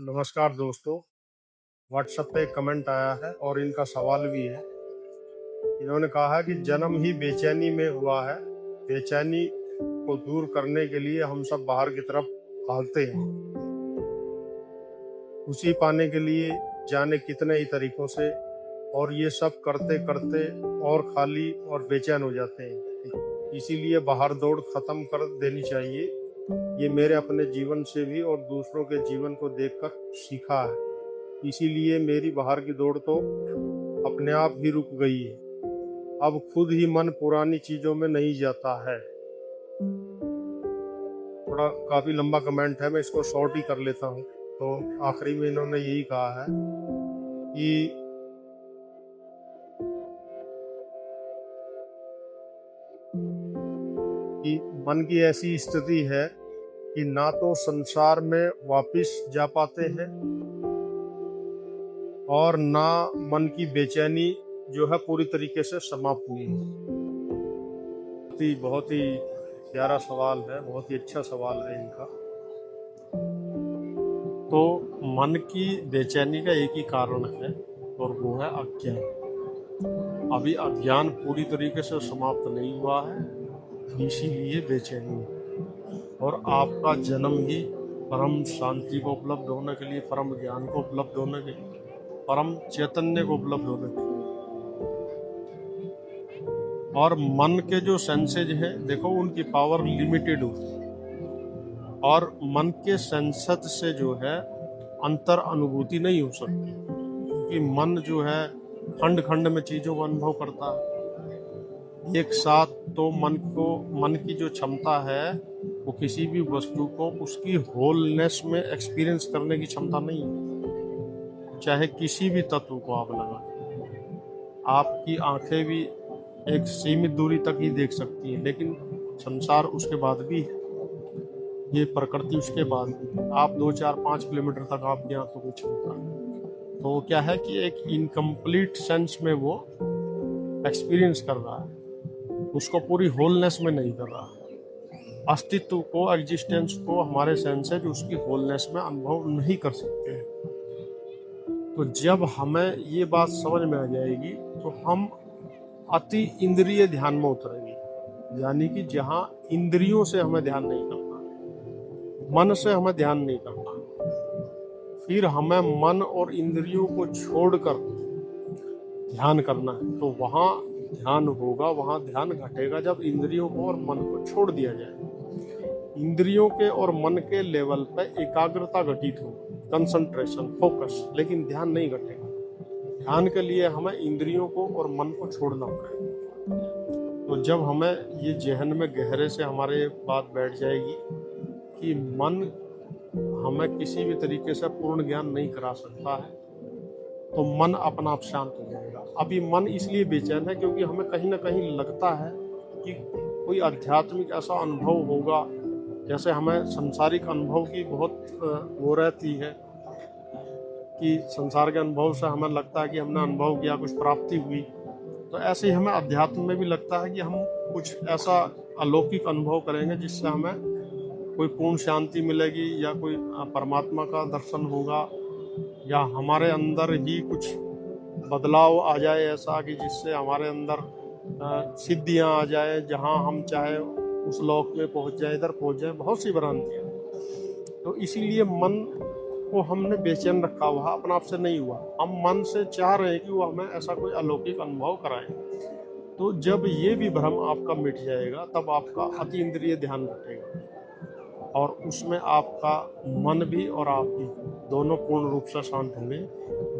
नमस्कार दोस्तों। व्हाट्सएप पे एक कमेंट आया है और इनका सवाल भी है। इन्होंने कहा है कि जन्म ही बेचैनी में हुआ है। बेचैनी को दूर करने के लिए हम सब बाहर की तरफ भागते हैं। खुशी पाने के लिए जाने कितने ही तरीकों से, और ये सब करते करते और खाली और बेचैन हो जाते हैं। इसीलिए बाहर दौड़ खत्म कर देनी चाहिए। ये मेरे अपने जीवन से भी और दूसरों के जीवन को देखकर सीखा है। इसीलिए मेरी बाहर की दौड़ तो अपने आप ही रुक गई है। अब खुद ही मन पुरानी चीजों में नहीं जाता है। थोड़ा काफी लंबा कमेंट है, मैं इसको शॉर्ट ही कर लेता हूँ। तो आखिरी में इन्होंने यही कहा है कि मन की ऐसी स्थिति है कि ना तो संसार में वापस जा पाते हैं और ना मन की बेचैनी जो है पूरी तरीके से समाप्त हुई है। बहुत ही प्यारा सवाल है, बहुत ही अच्छा सवाल है इनका। तो मन की बेचैनी का एक ही कारण है और वो है अज्ञान। अभी अज्ञान पूरी तरीके से समाप्त नहीं हुआ है, इसीलिए बेचैनी है। और आपका जन्म ही परम शांति को उपलब्ध होने के लिए, परम ज्ञान को उपलब्ध होने के लिए, परम चैतन्य को उपलब्ध होने के लिए। और मन के जो सेंसेज हैं, देखो उनकी पावर लिमिटेड होती है, और मन के सेंसज से जो है अंतर अनुभूति नहीं हो सकती, क्योंकि मन जो है खंड खंड में चीजों को अनुभव करता है। एक साथ तो मन की जो क्षमता है वो किसी भी वस्तु को उसकी होलनेस में एक्सपीरियंस करने की क्षमता नहीं है। चाहे किसी भी तत्व को आप लगा, आपकी आंखें भी एक सीमित दूरी तक ही देख सकती है, लेकिन संसार उसके बाद भी है, ये प्रकृति उसके बाद भी। आप 2 4 5 किलोमीटर तक आपकी आंखों की क्षमता है। तो क्या है कि एक इनकम्प्लीट सेंस में वो एक्सपीरियंस कर रहा है, उसको पूरी होलनेस में नहीं कर रहा है। अस्तित्व को, एग्जिस्टेंस को हमारे सेंसेज उसकी होलनेस में अनुभव नहीं कर सकते हैं। तो जब हमें ये बात समझ में आ जाएगी तो हम अति इंद्रिय ध्यान में उतरेंगे, यानी कि जहां इंद्रियों से हमें ध्यान नहीं करना, मन से हमें ध्यान नहीं करना, फिर हमें मन और इंद्रियों को छोड़कर ध्यान करना है। तो वहां ध्यान होगा, वहां ध्यान घटेगा जब इंद्रियों को और मन को छोड़ दिया जाए। इंद्रियों के और मन के लेवल पर एकाग्रता घटित हो, कंसंट्रेशन, फोकस, लेकिन ध्यान नहीं घटेगा। ध्यान के लिए हमें इंद्रियों को और मन को छोड़ना पड़ेगा। तो जब हमें ये जहन में गहरे से हमारे बात बैठ जाएगी कि मन हमें किसी भी तरीके से पूर्ण ज्ञान नहीं करा सकता है, तो मन अपना आप शांत हो जाएगा। अभी मन इसलिए बेचैन है क्योंकि हमें कहीं ना कहीं लगता है कि कोई आध्यात्मिक ऐसा अनुभव होगा, जैसे हमें संसारिक अनुभव की बहुत वो रहती है कि संसार के अनुभव से हमें लगता है कि हमने अनुभव किया, कुछ प्राप्ति हुई। तो ऐसे ही हमें अध्यात्म में भी लगता है कि हम कुछ ऐसा अलौकिक अनुभव करेंगे जिससे हमें कोई पूर्ण शांति मिलेगी, या कोई परमात्मा का दर्शन होगा, या हमारे अंदर ही कुछ बदलाव आ जाए ऐसा कि जिससे हमारे अंदर सिद्धियां आ जाए, जहां हम चाहे उस लोक में पहुंच जाए, इधर पहुंच जाए। बहुत सी भ्रांतियां। तो इसीलिए मन को हमने बेचैन रखा हुआ, अपना आप से नहीं हुआ। हम मन से चाह रहे हैं कि वो हमें ऐसा कोई अलौकिक अनुभव कराए। तो जब ये भी भ्रम आपका मिट जाएगा, तब आपका अति इंद्रिय ध्यान घटेगा, और उसमें आपका मन भी और आप भी दोनों पूर्ण रूप से शांत होंगे।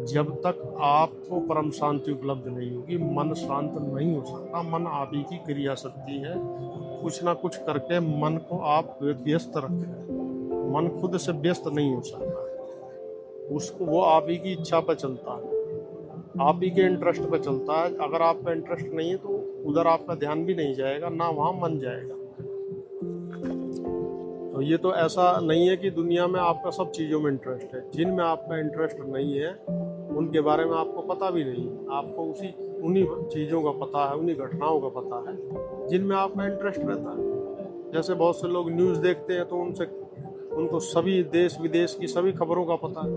जब तक आपको परम शांति उपलब्ध नहीं होगी, मन शांत नहीं हो सकता। मन आप ही की क्रिया शक्ति है, कुछ ना कुछ करके मन को आप व्यस्त रखें। मन खुद से व्यस्त नहीं हो सकता, उसको वो आप ही की इच्छा पर चलता है, आप ही के इंटरेस्ट पे चलता है। अगर आपका इंटरेस्ट नहीं है तो उधर आपका ध्यान भी नहीं जाएगा, ना वहाँ मन जाएगा। तो ये तो ऐसा नहीं है कि दुनिया में आपका सब चीज़ों में इंटरेस्ट है। जिनमें आपका इंटरेस्ट नहीं है उनके बारे में आपको पता भी नहीं है। आपको उन्हीं चीज़ों का पता है, उन्हीं घटनाओं का पता है जिनमें आपका इंटरेस्ट रहता है। जैसे बहुत से लोग न्यूज़ देखते हैं तो उनसे उनको सभी देश विदेश की सभी खबरों का पता है।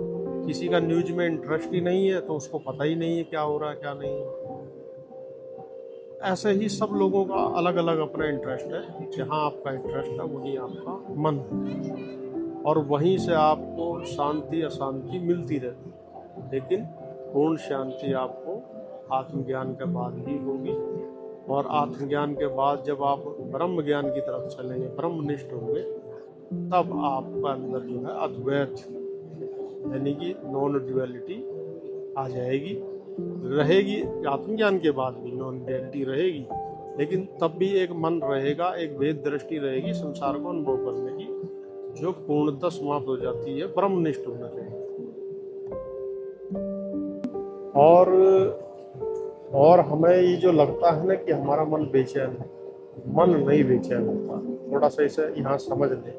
किसी का न्यूज में इंटरेस्ट ही नहीं है तो उसको पता ही नहीं है क्या हो रहा है क्या नहीं है। ऐसे ही सब लोगों का अलग अलग अपना इंटरेस्ट है। जहाँ आपका इंटरेस्ट है वहीं आपका मन है, और वहीं से आपको शांति अशांति मिलती रहती है। लेकिन पूर्ण शांति आपको आत्मज्ञान के बाद ही होगी, और आत्मज्ञान के बाद जब आप ब्रह्म ज्ञान की तरफ चलेंगे, ब्रह्मनिष्ठ होंगे, तब आपका अंदर जो है अद्वैत यानी कि नॉन ड्युअलिटी आ जाएगी। रहेगी आत्मज्ञान के बाद भी नॉन ड्युअलिटी रहेगी, लेकिन तब भी एक मन रहेगा, एक भेद दृष्टि रहेगी संसार को अनुभव करने की, जो पूर्णतः समाप्त हो जाती है ब्रह्मनिष्ठ होने से। और हमें ये जो लगता है ना कि हमारा मन बेचैन है, मन नहीं बेचैन होता। थोड़ा सा इसे यहाँ समझ लें।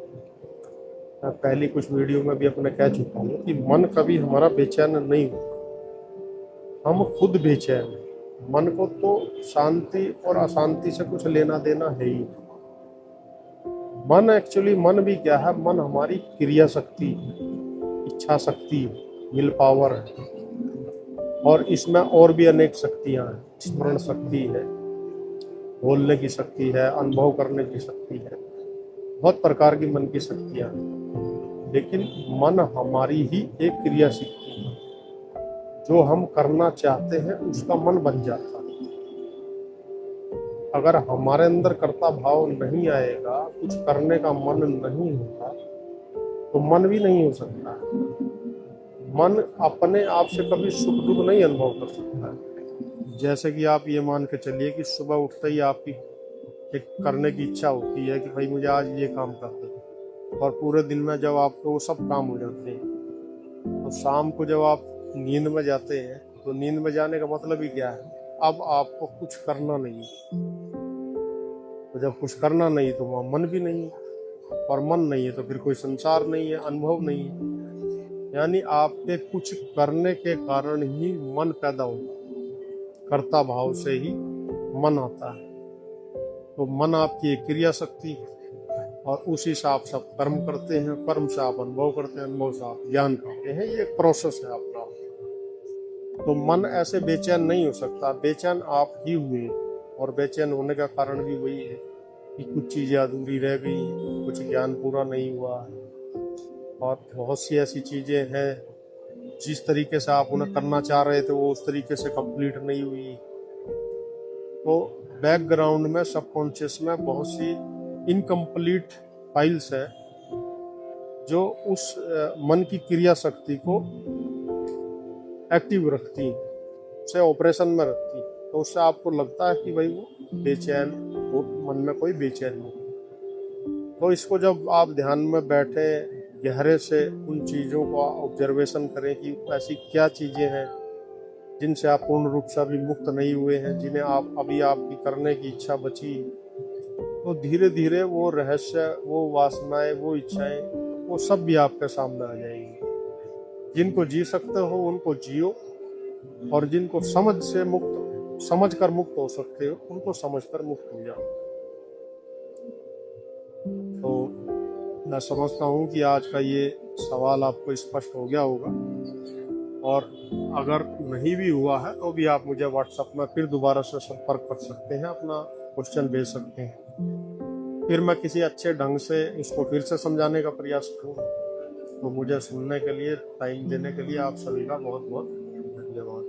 मैं पहली कुछ वीडियो में भी अपने कह चुका हूँ कि मन कभी हमारा बेचैन नहीं होता, हम खुद बेचैन हैं। मन को तो शांति और अशांति से कुछ लेना देना है ही। मन भी क्या है? मन हमारी क्रिया शक्ति, इच्छा शक्ति, विल पावर है, और इसमें और भी अनेक शक्तियां हैं। स्मरण शक्ति है, बोलने की शक्ति है, अनुभव करने की शक्ति है, बहुत प्रकार की मन की शक्तियां हैं। लेकिन मन हमारी ही एक क्रिया शक्ति है। जो हम करना चाहते हैं उसका मन बन जाता है। अगर हमारे अंदर कर्ता भाव नहीं आएगा, कुछ करने का मन नहीं होगा, तो मन भी नहीं हो सकता। मन अपने आप से कभी सुख दुख नहीं अनुभव कर सकता है। जैसे कि आप ये मान के चलिए कि सुबह उठते ही आपकी एक करने की इच्छा होती है कि भाई मुझे आज ये काम करते हैं, और पूरे दिन में जब आपको वो सब काम हो जाते हैं, तो शाम को जब आप नींद में जाते हैं, तो नींद में जाने का मतलब ही क्या है? अब आपको कुछ करना नहीं। तो जब कुछ करना नहीं तो वहाँ मन भी नहीं है, और मन नहीं है तो फिर कोई संसार नहीं है, अनुभव नहीं है। यानी आपके कुछ करने के कारण ही मन पैदा होता है, कर्ता भाव से ही मन आता है। तो मन आपकी एक क्रिया शक्ति है, और उसी से आप सब कर्म करते हैं, कर्म से आप अनुभव करते हैं, अनुभव से आप ज्ञान करते हैं। ये एक प्रोसेस है आपका। तो मन ऐसे बेचैन नहीं हो सकता। बेचैन आप ही हुए, और बेचैन होने का कारण भी वही है कि कुछ चीजें अधूरी रह गई, कुछ ज्ञान पूरा नहीं हुआ, और बहुत सी ऐसी चीजें हैं जिस तरीके से आप उन्हें करना चाह रहे थे वो उस तरीके से कंप्लीट नहीं हुई। तो बैकग्राउंड में, सबकॉन्शियस में बहुत सी इनकम्प्लीट फाइल्स है जो उस मन की क्रिया शक्ति को एक्टिव रखती, उसे ऑपरेशन में रखती। तो उससे आपको लगता है कि भाई वो बेचैन, वो मन में कोई बेचैनी। तो इसको जब आप ध्यान में बैठे, गहरे से उन चीज़ों का ऑब्जर्वेशन करें कि ऐसी क्या चीज़ें हैं जिनसे आप पूर्ण रूप से अभी मुक्त नहीं हुए हैं, जिन्हें आप अभी आपकी करने की इच्छा बची, तो धीरे धीरे वो रहस्य, वो वासनाएं, वो इच्छाएं, वो सब भी आपके सामने आ जाएंगी। जिनको जी सकते हो उनको जियो, और जिनको समझ कर मुक्त हो सकते हो उनको समझ कर मुक्त हो जाओ। तो मैं समझता हूँ कि आज का ये सवाल आपको स्पष्ट हो गया होगा, और अगर नहीं भी हुआ है तो भी आप मुझे व्हाट्सएप में फिर दोबारा से संपर्क कर सकते हैं, अपना क्वेश्चन भेज सकते हैं। फिर मैं किसी अच्छे ढंग से इसको फिर से समझाने का प्रयास करूँ। तो मुझे सुनने के लिए, टाइम देने के लिए आप सभी का बहुत बहुत धन्यवाद।